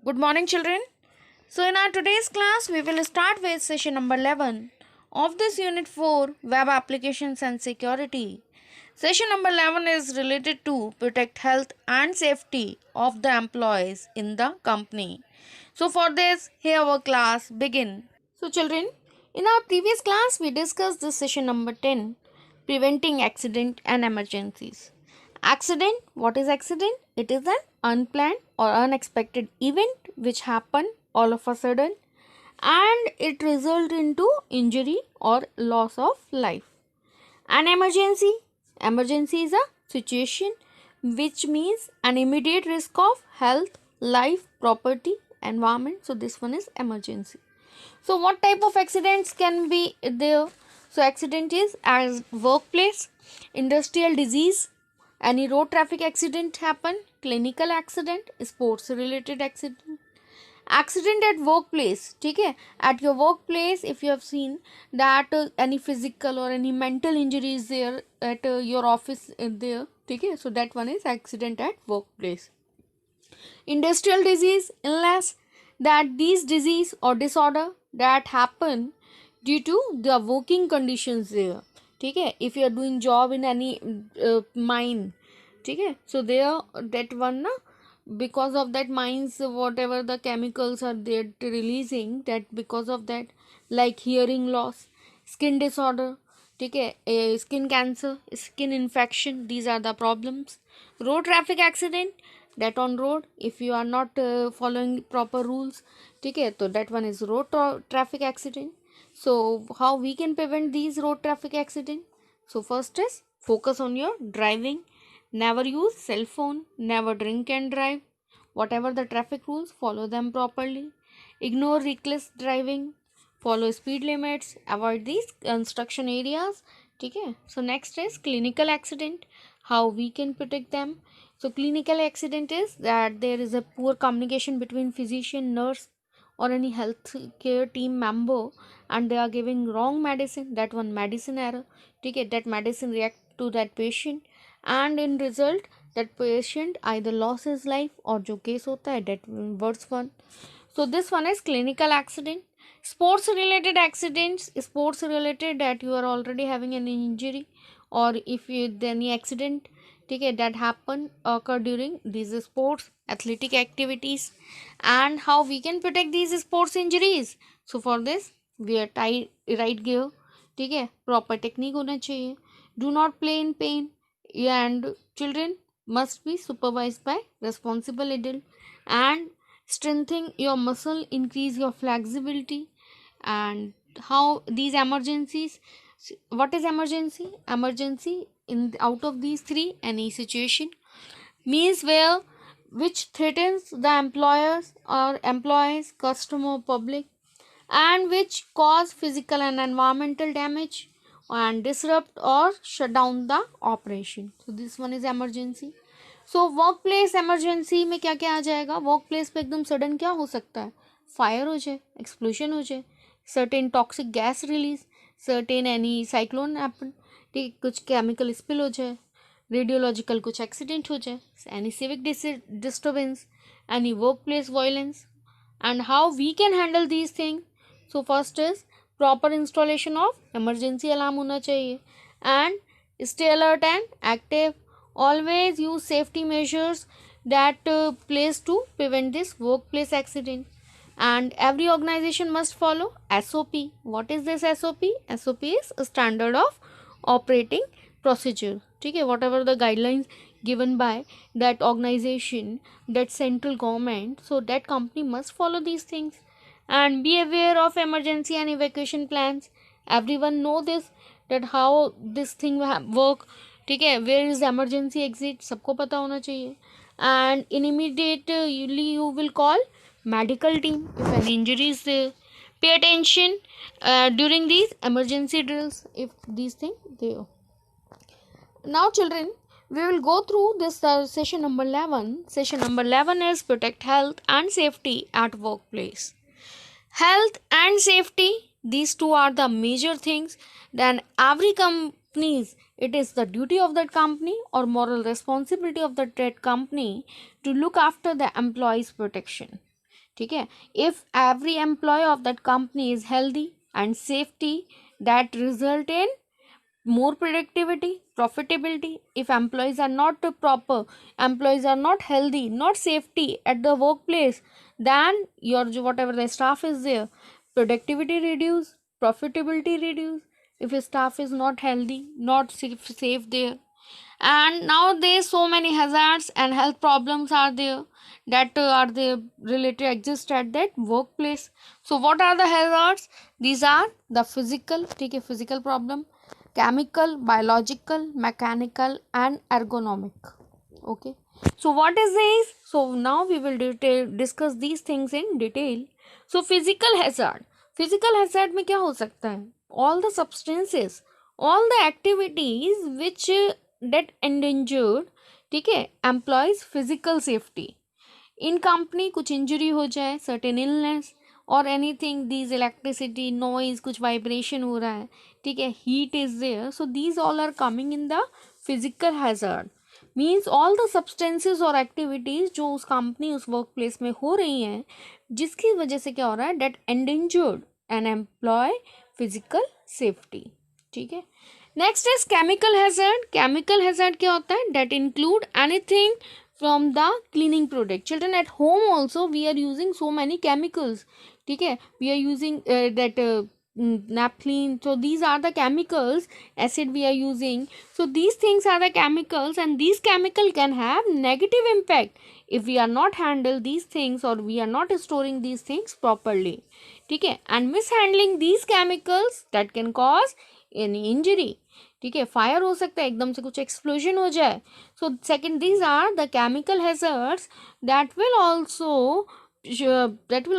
Good morning, children. So, in our today's class, we will start with session number 11 of this unit 4 Web Applications and Security. Session number 11 is related to protect health and safety of the employees in the company. So, for this, here our class begin. So, children, in our previous class, we discussed this session number 10 preventing accident and emergencies. Accident, what is accident? It is an unplanned or unexpected event which happen all of a sudden and it result into injury or loss of life. An emergency, emergency is a situation which means an immediate risk of health, life, property, environment. So this one is emergency. So what type of accidents can be there? So accident is as workplace, industrial disease, any road traffic accident happen, clinical accident, sports related accident at workplace. ठीक है, at your workplace if you have seen that any physical or any mental injury is there at your office there. ठीक है, so that one is accident at workplace. Industrial disease, illness, that these disease or disorder that happen due to the working conditions there. ठीक है, if you are doing job in any mine, ठीक है, so there that one na, because of that mines whatever the chemicals are there releasing, that because of that, like hearing loss, skin disorder, ठीक है, skin cancer, skin infection, these are the problems. Road traffic accident, that on road if you are not following proper rules, ठीक है, तो that one is road traffic accident. So how we can prevent these road traffic accident? So first is focus on your driving, never use cell phone, never drink and drive, whatever the traffic rules follow them properly, ignore reckless driving, follow speed limits, avoid these construction areas. ठीक है, so next is clinical accident, how we can protect them. So clinical accident is that there is a poor communication between physician, nurse or any health care team member and they are giving wrong medicine, that one medicine error. ठीक है, that medicine react to that patient and in result that patient either lost his life or जो case होता है that worse one. So this one is clinical accident. Sports related accidents, sports related that you are already having an injury or if you any accident, ठीक है, that happen occur during these sports athletic activities. And how we can protect these sports injuries? So for this wear tie right gear, ठीक है, proper technique होना चाहिए, do not play in pain and children must be supervised by responsible adult, and strengthen your muscle, increase your flexibility. And how these emergencies, what is emergency? Emergency in out of these three, any situation means where which threatens the employers or employees, customer, public, and which cause physical and environmental damage and disrupt or shut down the operation. So this one is emergency. So work place emergency में क्या क्या आ जाएगा? Work place पे एकदम sudden क्या हो सकता है? फायर हो जाए, एक्सप्लोजन हो जाए, certain toxic gas release, certain any cyclone happen, ठीक, कुछ केमिकल स्पिल हो जाए, रेडियोलॉजिकल कुछ एक्सीडेंट हो जाए, any civic disturbance, any work place violence. And how we can handle these thing? So first is proper installation of emergency alarm होना चाहिए and stay alert and active. Always use safety measures that place to prevent this workplace accident. And every organization must follow SOP. What is this SOP? SOP is a standard of operating procedure. ठीक है, whatever the guidelines given by that organization, that central government, so that company must follow these things. And be aware of emergency and evacuation plans. Everyone know this, that how this thing work. ठीक है, where is emergency exit सबको पता होना चाहिए. And in immediately you will call medical team if an injury is there. Pay attention during these emergency drills if these things there. Now children, we will go through this session number 11. Session number 11 is protect health and safety at workplace. Health and safety, these two are the major things. Then every companies, it is the duty of that company or moral responsibility of that company to look after the employees protection. ठीक है. If every employee of that company is healthy and safety, that result in more productivity, profitability. If employees are not proper, employees are not healthy, not safety at the workplace, then your whatever the staff is there, productivity reduce, profitability reduce. If a staff is not healthy, not safe there, and nowadays so many hazards and health problems are there that are they related exist at that workplace. So what are the hazards? These are the physical, take a physical problem, chemical, biological, mechanical, and ergonomic. Okay, so what is this? So now we will discuss these things in detail. So physical hazard में क्या हो सकता है? All the substances, all the activities which that endangered, ठीक है, employees physical safety. In company कुछ injury हो जाए, certain illness और anything, these electricity, noise, कुछ vibration हो रहा है, ठीक है, heat is there, so these all are coming in the physical hazard. Means all the substances और एक्टिविटीज जो उस कंपनी उस वर्क प्लेस में हो रही हैं, जिसकी वजह से क्या हो रहा है, that endangered an employee physical safety. ठीक है. Next is chemical hazard. Chemical hazard क्या होता है? That include anything from the cleaning product. Children at home also we are using so many chemicals. ठीक है, we are using that naphthalene, so these are the chemicals, acid we are using, so these things are the chemicals, and these chemical can have negative impact if we are not handle these things or we are not storing these things properly. ठीक है, and mishandling these chemicals that can cause any injury. ठीक है, fire हो सकता है, एकदम से कुछ एक्सप्लोजन हो जाए. So second, these are the chemical hazards that will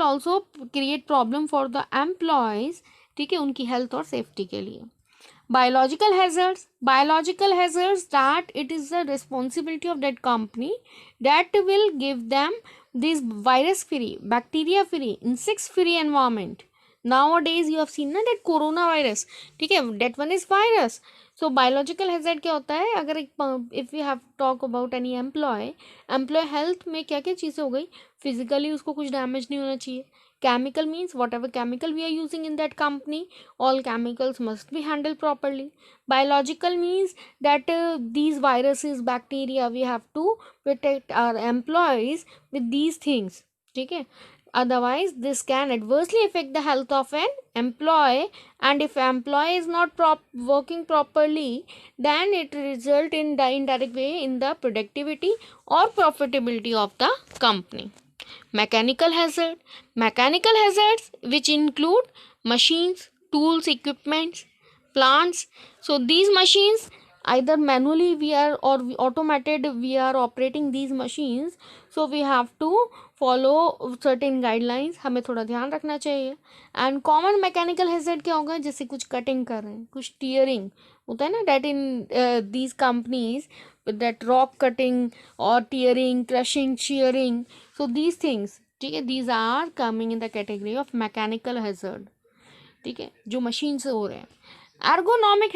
also create problem for the employees. ठीक है, उनकी हेल्थ और सेफ्टी के लिए. Biological hazards that it is the responsibility of that company that will give them this virus free, bacteria free, insects free environment. nowadays you have seen ना that corona virus. ठीक है, that one is virus. so biological hazard क्या होता है? अगर if we have talk about any employee health में क्या क्या चीज़ें हो गई, फिजिकली उसको कुछ डैमेज नहीं होना चाहिए. Chemical means whatever chemical we are using in that company, all chemicals must be handled properly. Biological means that these viruses, bacteria, we have to protect our employees with these things. ठीक है, otherwise this can adversely affect the health of an employee, and if employee is not working properly, then it result in the indirect way in the productivity or profitability of the company. Mechanical hazards which include machines, tools, equipments, plants. So these machines, either manually we are or automated we are operating these machines, so we have to follow certain guidelines, हमें थोड़ा ध्यान रखना चाहिए. And common mechanical hazard क्या होगा? जैसे कुछ cutting कर रहे हैं, कुछ टीयरिंग होता है ना, that in these companies, that rock cutting or tearing, crushing, shearing, so these things, ठीक है, these are coming in the category of mechanical hazard. ठीक है, जो मशीन से हो रहे हैं. ergonomic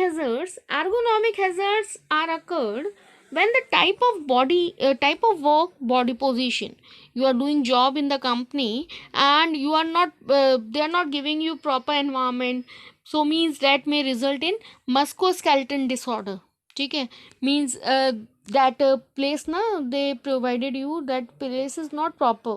hazards are occurred when the type of work, body position, you are doing job in the company and you are not they are not giving you proper environment, so means that may result in musculoskeletal disorder. ठीक है, means that place na they provided you, that place is not proper,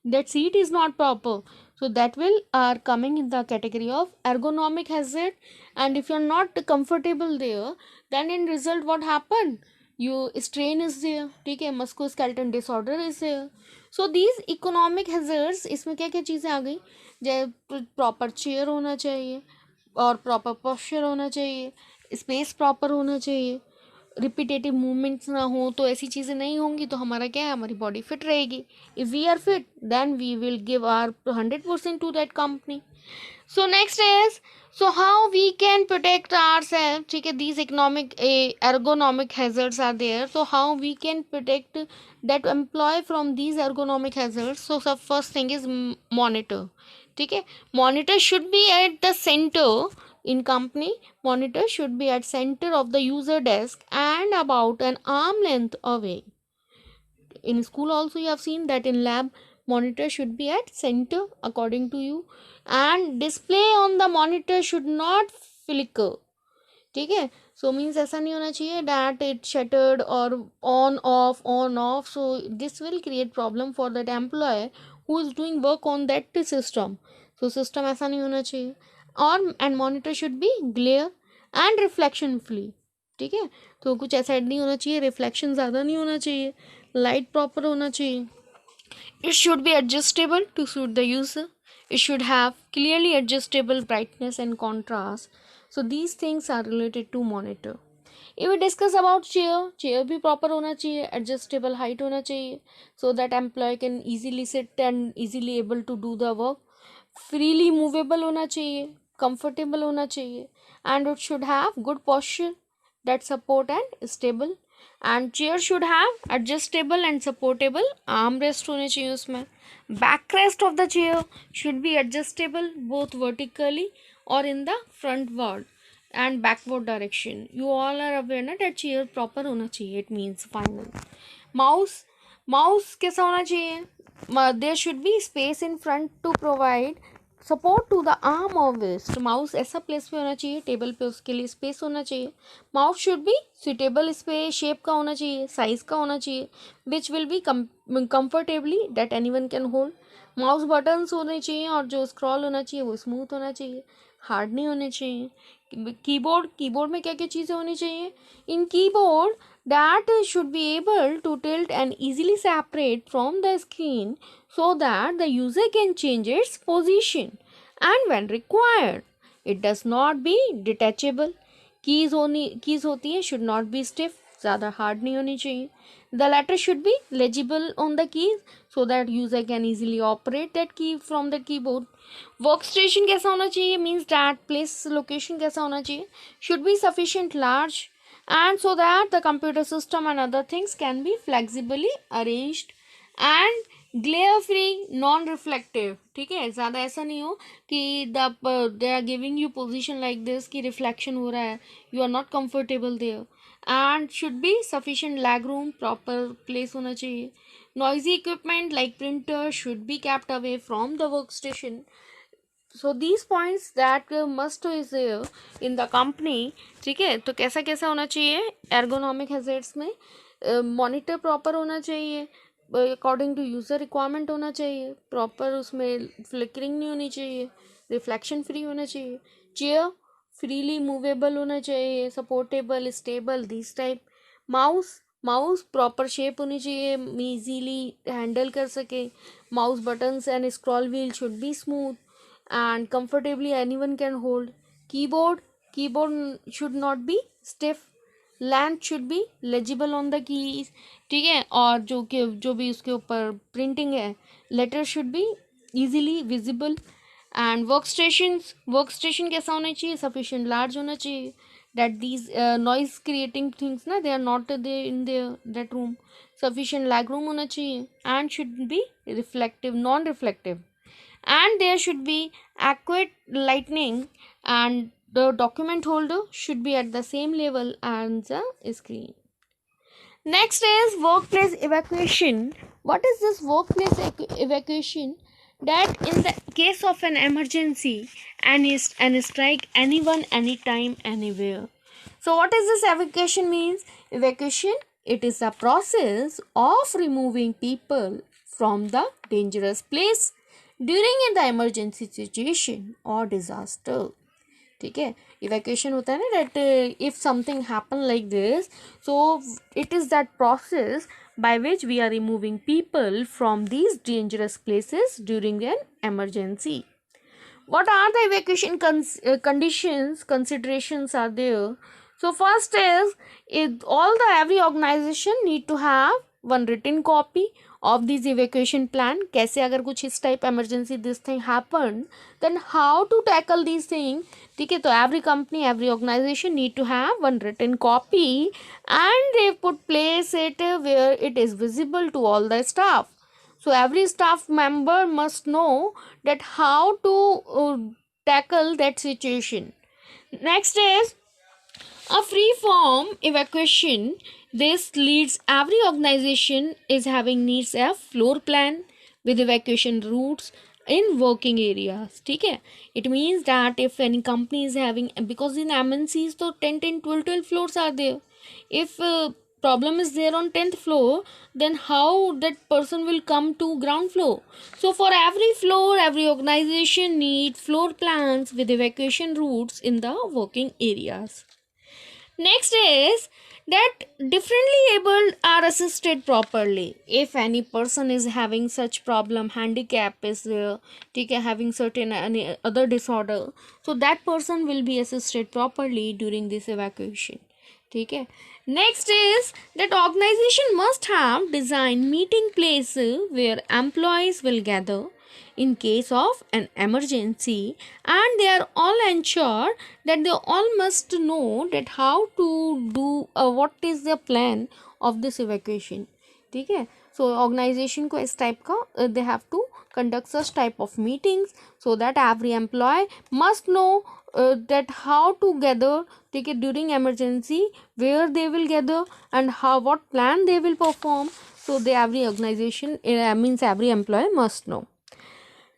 that seat is not proper, so that will are coming in the category of ergonomic hazard. And if you are not comfortable there, then in result what happen, you strain is there. ठीक है, musculoskeletal disorder is there. so these economic hazards, इसमें क्या क्या चीज़ें आ गई, जैसे proper chair होना चाहिए और प्रॉपर पोस्चर होना चाहिए, स्पेस प्रॉपर होना चाहिए, रिपीटेटिव मूवमेंट्स ना हो, तो ऐसी चीज़ें नहीं होंगी तो हमारा क्या है, हमारी बॉडी फिट रहेगी. If we are fit then we will give our 100% to that company. So next is, so how we can protect ourselves. ठीक है, these economic ergonomic hazards are there, so how we can protect that employee from these ergonomic hazards. so first thing is monitor. ठीक है, monitor should be at the center in company. monitor should be at center of the user desk and about an arm length away. In school also you have seen that in lab monitor should be at center according to you, and display on the monitor should not flicker. ठीक है, so means ऐसा नहीं होना चाहिए that it shuttered और on off, so this will create problem for that employee who is doing work on that system. So system ऐसा नहीं होना चाहिए. और and monitor should be glare and reflection free. ठीक है, तो कुछ ऐसा नहीं होना चाहिए, रिफ्लेक्शन ज़्यादा नहीं होना चाहिए, लाइट प्रॉपर होना चाहिए. It should be adjustable to suit the user. It should have clearly adjustable brightness and contrast. So these things are related to monitor. If we discuss about chair भी proper होना चाहिए, adjustable height होना चाहिए, so that employee can easily sit and easily able to do the work. Freely movable होना चाहिए, comfortable होना चाहिए, and it should have good posture that support and stable. And chair should have adjustable and supportable arm rest होने चाहिए उसमें. Back rest of the chair should be adjustable both vertically और in the front word and backward direction. You all are aware ना that chair proper होना चाहिए. It means final. Mouse कैसा होना चाहिए? There should be space in front to provide support to the arm और waist. Mouse ऐसा place पे होना चाहिए टेबल पे, उसके लिए स्पेस होना चाहिए. Mouse should be suitable space shape का होना चाहिए, साइज का होना चाहिए, which will be comfortably that anyone can hold. Mouse buttons होने चाहिए और जो स्क्रॉल होना चाहिए वो स्मूथ होना चाहिए, हार्ड नहीं होने चाहिए. कीबोर्ड में क्या क्या चीज़ें होनी चाहिए? इन keyboard that should be able to tilt and easily separate from the screen so that the user can change its position and when required. It does not be detachable. Keys होती है should not be stiff, ज़्यादा hard नहीं होनी चाहिए. The letter should be legible on the keys so that user can easily operate that key from the keyboard. Workstation कैसा होना चाहिए? Means that place location कैसा होना चाहिए? Should be sufficient large and so that the computer system and other things can be flexibly arranged and glare free non reflective. ठीक है, ज़्यादा ऐसा नहीं हो कि they are giving you position like this कि reflection हो रहा है, you are not comfortable there. And should be sufficient leg room, proper place होना चाहिए. Noisy equipment like printer should be kept away from the workstation. So these points that must is in the company. ठीक है, तो कैसा कैसा होना चाहिए ergonomic hazards में? मॉनिटर प्रॉपर होना चाहिए, अकॉर्डिंग टू यूज़र रिक्वायरमेंट होना चाहिए, प्रॉपर उसमें फ्लिकरिंग नहीं होनी चाहिए, रिफ्लेक्शन फ्री होना चाहिए. चेयर फ्रीली मूवेबल होना चाहिए, supportable stable this type. Mouse proper shape होनी चाहिए, ईजीली हैंडल कर सके. Mouse buttons and scroll wheel should be smooth and comfortably anyone can hold. Keyboard should not be stiff. Length should be legible on the keys. ठीक है, और जो भी उसके ऊपर प्रिंटिंग है, letter should be easily visible. And workstation कैसा होना चाहिए? सफिशिएंट लार्ज होना चाहिए that these noise creating things ना they are not there in that room. Sufficient leg room होना चाहिए and should be reflective non reflective. And there should be adequate lighting and the document holder should be at the same level as the screen. Next is workplace evacuation. What is this workplace evacuation? That in the case of an emergency and strike, anyone anytime anywhere. So what is this evacuation means? Evacuation, it is a process of removing people from the dangerous place during in the emergency situation और disaster. ठीक है, evacuation होता है ना that if something happen like this, so it is that process by which we are removing people from these dangerous places during an emergency. What are the evacuation conditions, considerations are there? So first is every organization need to have one written copy of this evacuation plan. कैसे अगर कुछ इस type emergency this thing happen, then how to tackle these things. ठीक है, तो every company, every organization need to have one written copy and they put place it where it is visible to all the staff. So every staff member must know that how to tackle that situation. Next is a free form evacuation. This leads every organization is having needs a floor plan, with evacuation routes in working areas. ठीक है, it means that if any company is having, because in MNCs तो 10 12 floors are there, if problem is there on 10th floor, then how that person will come to ground floor? So for every floor, every organization needs floor plans with evacuation routes in the working areas. Next is that differently abled are assisted properly. If any person is having such problem, handicap is there, having certain any other disorder, so that person will be assisted properly during this evacuation. Okay. Next is that organization must have designed meeting places where employees will gather in case of an emergency, and they are all ensured that they all must know that how to do what is the plan of this evacuation. ठीक है, so organization को इस type का they have to conduct such type of meetings so that every employee must know that how to gather during emergency, where they will gather and how what plan they will perform. So they every organization means every employee must know.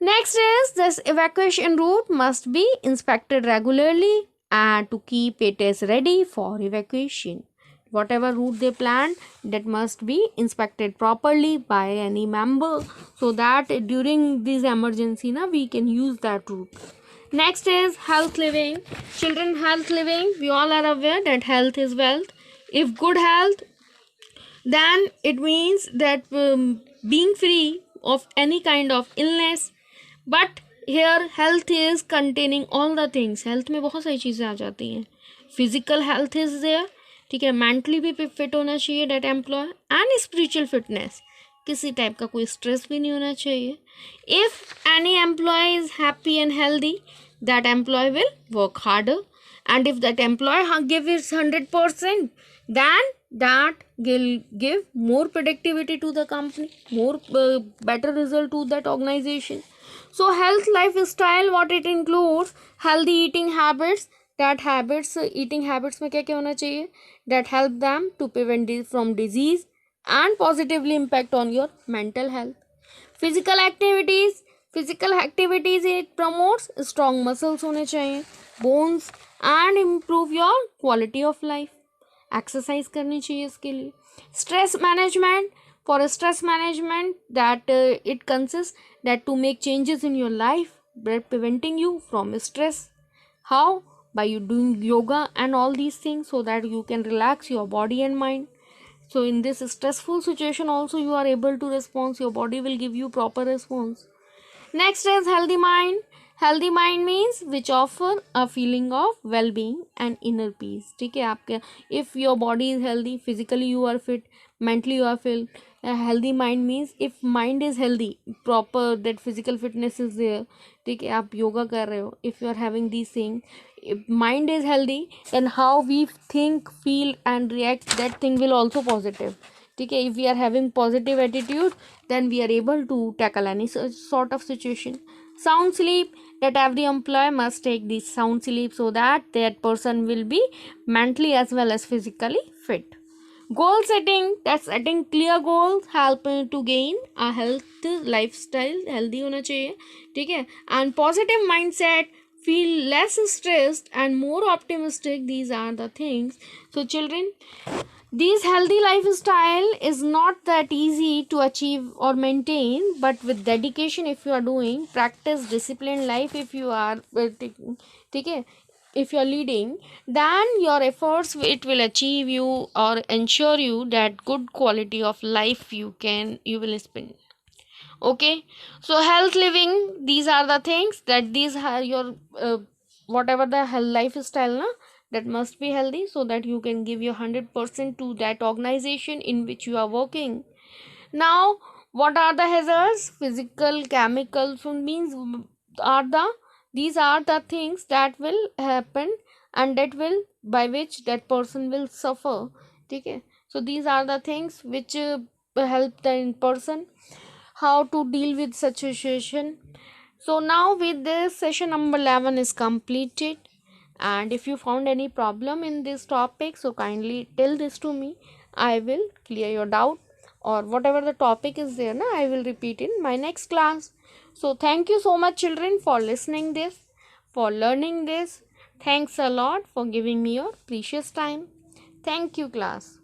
Next is this evacuation route must be inspected regularly and to keep it as ready for evacuation. Whatever route they planned, that must be inspected properly by any member so that during this emergency we can use that route. Next is health living. Children, health living, we all are aware that health is wealth. If good health, then it means that being free of any kind of illness. But here health is containing all the things. Health में बहुत सारी चीज़ें आ जाती हैं. Physical health is there, ठीक है, mentally भी fit होना चाहिए that employee, and spiritual fitness, किसी टाइप का कोई स्ट्रेस भी नहीं होना चाहिए. If any employee is happy and healthy, that employee will work harder, and if that employee give his 100%, then that will give more productivity to the company, more better result to that organization. So health lifestyle, what it includes, healthy eating habits. That habits, eating habits में क्या क्या होना चाहिए, that help them to prevent from disease and positively impact on your mental health. Physical activities, it promotes strong muscles होने चाहिए, bones, and improve your quality of life. Exercise करनी चाहिए इसके लिए. Stress management, for stress management that it consists that to make changes in your life that preventing you from stress. How? By you doing yoga and all these things so that you can relax your body and mind. So in this stressful situation also you are able to respond, your body will give you proper response. Next is healthy mind. Healthy mind means which offer a feeling of well being and inner peace. ठीक है, आपके if your body is healthy, physically you are fit, mentally you are fit. Healthy mind means if mind is healthy, proper that physical fitness is there, ठीक है, आप योगा कर रहे हो, if you are having these things, if mind is healthy, then how we think, feel and react, that thing will also positive. ठीक है, if we are having positive attitude, then we are able to tackle any sort of situation. Sound sleep, that every employee must take this sound sleep so that that person will be mentally as well as physically fit. Goal setting, that setting clear goals help to gain a health lifestyle, healthy होना चाहिए, ठीक है, and positive mindset, feel less stressed and more optimistic. These are the things. So children, this healthy lifestyle is not that easy to achieve or maintain, but with dedication, if you are doing, practice disciplined life, if you are ठीक है, if you are leading, then your efforts, it will achieve you or ensure you that good quality of life you will spend. Okay, so health living, these are the things that these are your whatever the health lifestyle that must be healthy so that you can give your 100% to that organization in which you are working. Now what are the hazards? Physical, chemical, means these are the things that will happen and that will by which that person will suffer. Okay, so these are the things which help the person how to deal with such a situation. So now with this, session number 11 is completed, and if you found any problem in this topic, so kindly tell this to me. I will clear your doubt or whatever the topic is there, na, I will repeat in my next class. So thank you so much children for listening this, for learning this. Thanks a lot for giving me your precious time. Thank you class.